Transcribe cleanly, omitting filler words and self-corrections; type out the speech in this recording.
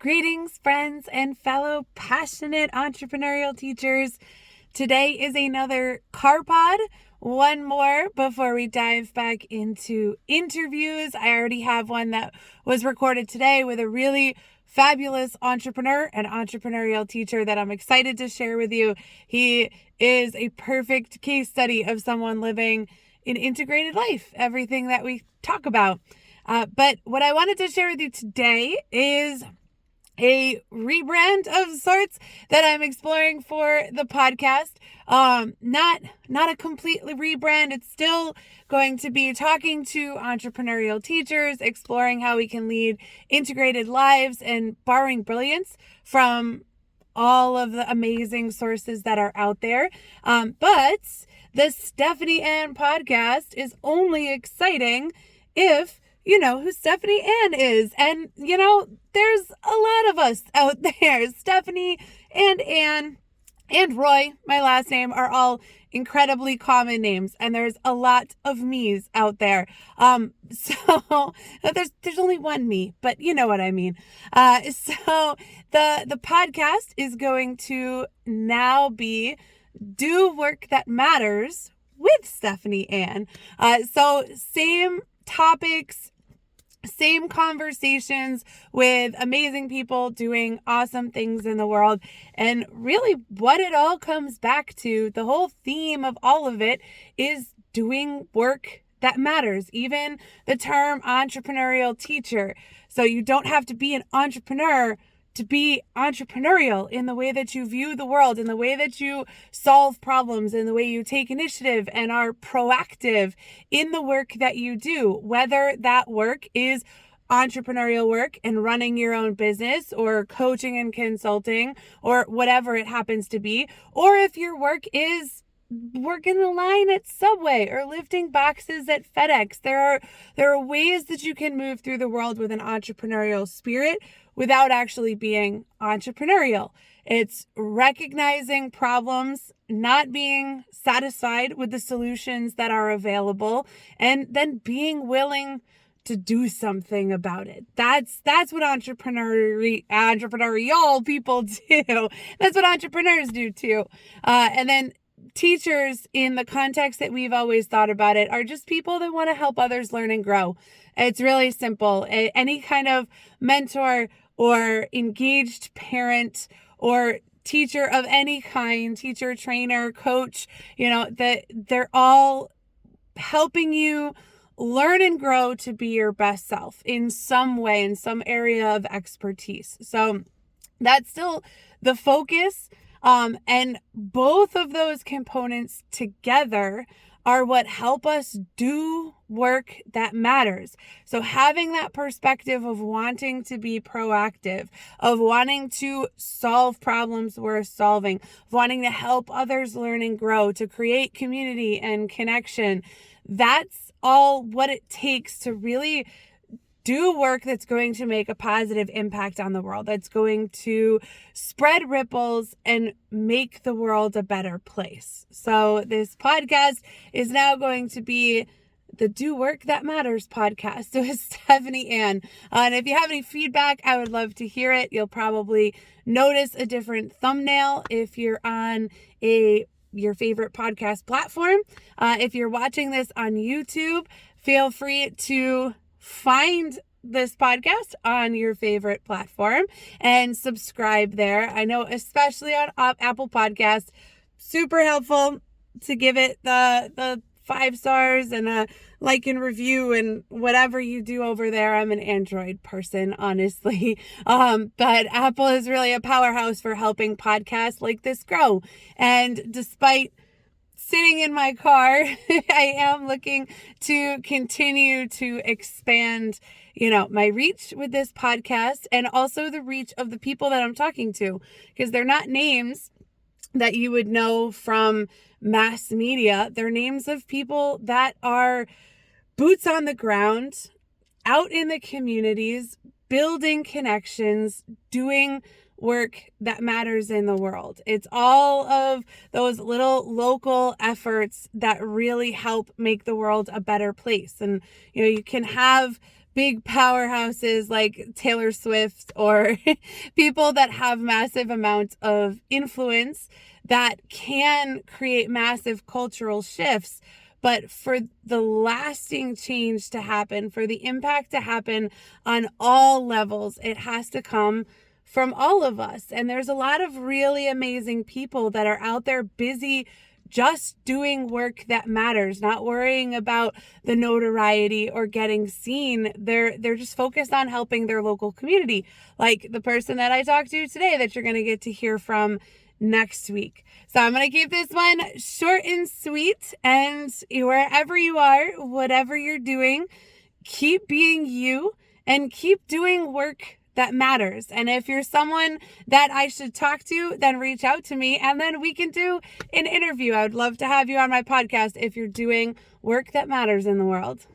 Greetings, friends and fellow passionate entrepreneurial teachers. Today is another car pod. One more before we dive back into interviews. I already have one that was recorded today with a really fabulous entrepreneur and entrepreneurial teacher that I'm excited to share with you. He is a perfect case study of someone living an integrated life, everything that we talk about. But what I wanted to share with you today is a rebrand of sorts that I'm exploring for the podcast. Not a completely rebrand. It's still going to be talking to entrepreneurial teachers, exploring how we can lead integrated lives and borrowing brilliance from all of the amazing sources that are out there. But the Stephanie Ann podcast is only exciting if you know who Stephanie Ann is. And, there's a lot of us out there. Stephanie and Ann and Roy, my last name, are all incredibly common names. And there's a lot of me's out there. So there's only one me, but you know what I mean. So the podcast is going to now be Do Work That Matters with Stephanie Ann. So same topics, same conversations with amazing people doing awesome things in the world. And really what it all comes back to, the whole theme of all of it, is doing work that matters. Even the term entrepreneurial teacher. So you don't have to be an entrepreneur to be entrepreneurial in the way that you view the world, in the way that you solve problems, in the way you take initiative and are proactive in the work that you do, whether that work is entrepreneurial work and running your own business or coaching and consulting or whatever it happens to be, or if your work is working the line at Subway or lifting boxes at FedEx. There are ways that you can move through the world with an entrepreneurial spirit without actually being entrepreneurial. It's recognizing problems, not being satisfied with the solutions that are available, and then being willing to do something about it. That's what entrepreneurial people do. That's what entrepreneurs do too. And then teachers, in the context that we've always thought about it, are just people that want to help others learn and grow. It's really simple. Any kind of mentor or engaged parent or teacher of any kind, teacher, trainer, coach, that they're all helping you learn and grow to be your best self in some way, in some area of expertise. So that's still the focus. And both of those components together are what help us do work that matters. So having that perspective of wanting to be proactive, of wanting to solve problems worth solving, of wanting to help others learn and grow, to create community and connection, that's all what it takes to really do work that's going to make a positive impact on the world, that's going to spread ripples and make the world a better place. So this podcast is now going to be the Do Work That Matters podcast with Stephanie Ann. And if you have any feedback, I would love to hear it. You'll probably notice a different thumbnail if you're on your favorite podcast platform. If you're watching this on YouTube, feel free to find this podcast on your favorite platform and subscribe there. I know, especially on Apple Podcasts, super helpful to give it the 5 stars and a like and review and whatever you do over there. I'm an Android person, honestly. But Apple is really a powerhouse for helping podcasts like this grow. And despite sitting in my car, I am looking to continue to expand, my reach with this podcast and also the reach of the people that I'm talking to, because they're not names that you would know from mass media. They're names of people that are boots on the ground, out in the communities, building connections, doing work that matters in the world. It's all of those little local efforts that really help make the world a better place. And, you can have big powerhouses like Taylor Swift or people that have massive amounts of influence that can create massive cultural shifts. But for the lasting change to happen, for the impact to happen on all levels, it has to come from all of us. And there's a lot of really amazing people that are out there busy just doing work that matters, not worrying about the notoriety or getting seen. They're just focused on helping their local community, like the person that I talked to today that you're going to get to hear from next week. So I'm going to keep this one short and sweet, and wherever you are, whatever you're doing, keep being you and keep doing work that matters. And if you're someone that I should talk to, then reach out to me and then we can do an interview. I would love to have you on my podcast if you're doing work that matters in the world.